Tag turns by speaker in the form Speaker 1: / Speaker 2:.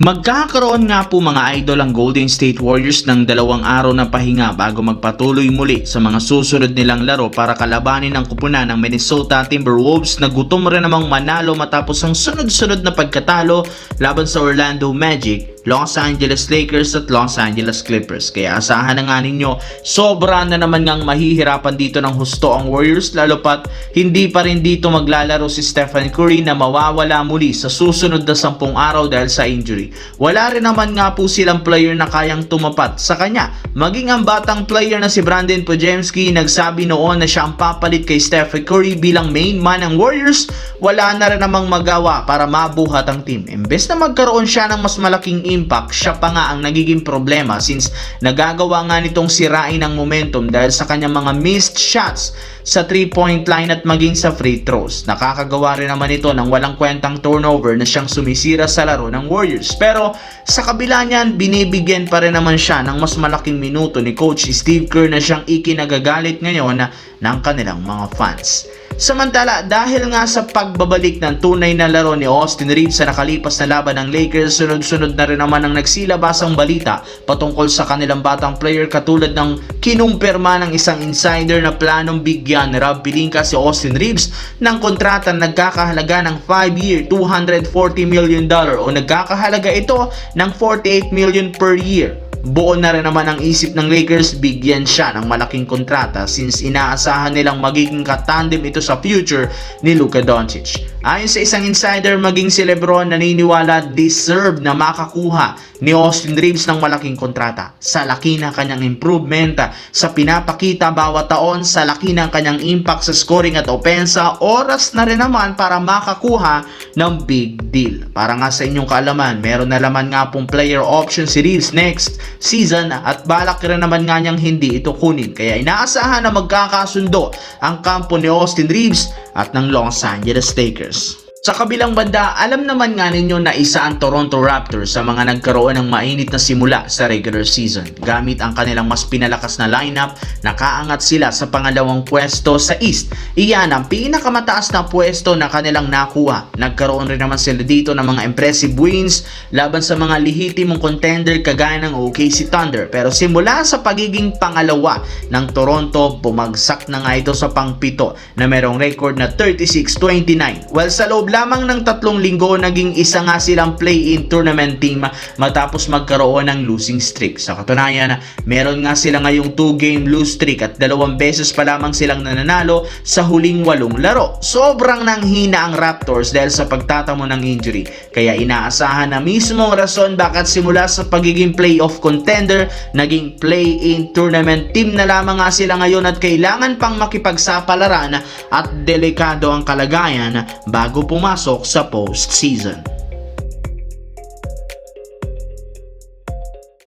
Speaker 1: Magkakaroon nga po mga idol ang Golden State Warriors ng 2 araw na pahinga bago magpatuloy muli sa mga susunod nilang laro para kalabanin ang kupunan ng Minnesota Timberwolves na gutom rin namang manalo matapos ang sunod-sunod na pagkatalo laban sa Orlando Magic, Los Angeles Lakers at Los Angeles Clippers. Kaya asahan na nga ninyo, sobra na naman ngang mahihirapan dito ng husto ang Warriors lalo pat hindi pa rin dito maglalaro si Stephen Curry na mawawala muli sa susunod na 10 araw dahil sa injury. Wala rin naman nga po silang player na kayang tumapat sa kanya. Maging ang batang player na si Brandon Podziemski nagsabi noon na siya ang papalit kay Stephen Curry bilang main man ng Warriors, wala na rin namang magawa para mabuhat ang team. Imbes na magkaroon siya ng mas malaking impact, siya pa nga ang nagiging problema since nagagawa nga nitong sirain ang momentum dahil sa kanyang mga missed shots sa 3-point line at maging sa free throws. Nakakagawa rin naman ito ng walang kwentang turnover na siyang sumisira sa laro ng Warriors. Pero sa kabila niyan, binibigyan pa rin naman siya ng mas malaking minuto ni Coach Steve Kerr na siyang ikinagagalit ngayon ng kanilang mga fans. Samantala, dahil nga sa pagbabalik ng tunay na laro ni Austin Reeves sa nakalipas na laban ng Lakers, sunod-sunod na rin naman ang nagsilabasang balita patungkol sa kanilang batang player katulad ng kinumpirma ng isang insider na planong bigyan ni Rob Pelinka si Austin Reeves ng kontrata nagkakahalaga ng 5-year, $240 million o nagkakahalaga ito ng $48 million per year. Buo na rin naman ang isip ng Lakers bigyan siya ng malaking kontrata since inaasahan nilang magiging katandem ito sa future ni Luka Doncic. Ayon sa isang insider, maging si LeBron naniniwala deserve na makakuha ni Austin Reeves ng malaking kontrata. Sa laki ng kanyang improvement sa pinapakita bawat taon, sa laki ng kanyang impact sa scoring at opensa, oras na rin naman para makakuha ng big deal. Para nga sa inyong kaalaman, meron na laman nga pong player option si Reeves next season at balak rin naman nga niyang hindi ito kunin. Kaya inaasahan na magkakasundo ang kampo ni Austin Reeves at ng Los Angeles Lakers. Sa kabilang banda, alam naman nga ninyo na isa ang Toronto Raptors sa mga nagkaroon ng mainit na simula sa regular season. Gamit ang kanilang mas pinalakas na lineup, nakaangat sila sa pangalawang pwesto sa East. Iyan ang pinakamataas na pwesto na kanilang nakuha. Nagkaroon rin naman sila dito ng mga impressive wins laban sa mga lehitimong contender kagaya ng OKC Thunder. Pero simula sa pagiging pangalawa ng Toronto, bumagsak na nga ito sa pangpito na merong record na 36-29. Well, sa loob lamang ng 3 linggo, naging isa nga silang play-in tournament team matapos magkaroon ng losing streak. Sa katunayan, meron nga sila ngayong 2-game lose streak at 2 beses pa lamang silang nananalo sa huling 8 laro. Sobrang nanghina ang Raptors dahil sa pagtatamo ng injury. Kaya inaasahan na mismo ang rason bakit simula sa pagiging playoff contender, naging play-in tournament team na lamang nga sila ngayon at kailangan pang makipagsapalaran at delikado ang kalagayan bago pumasok sa postseason.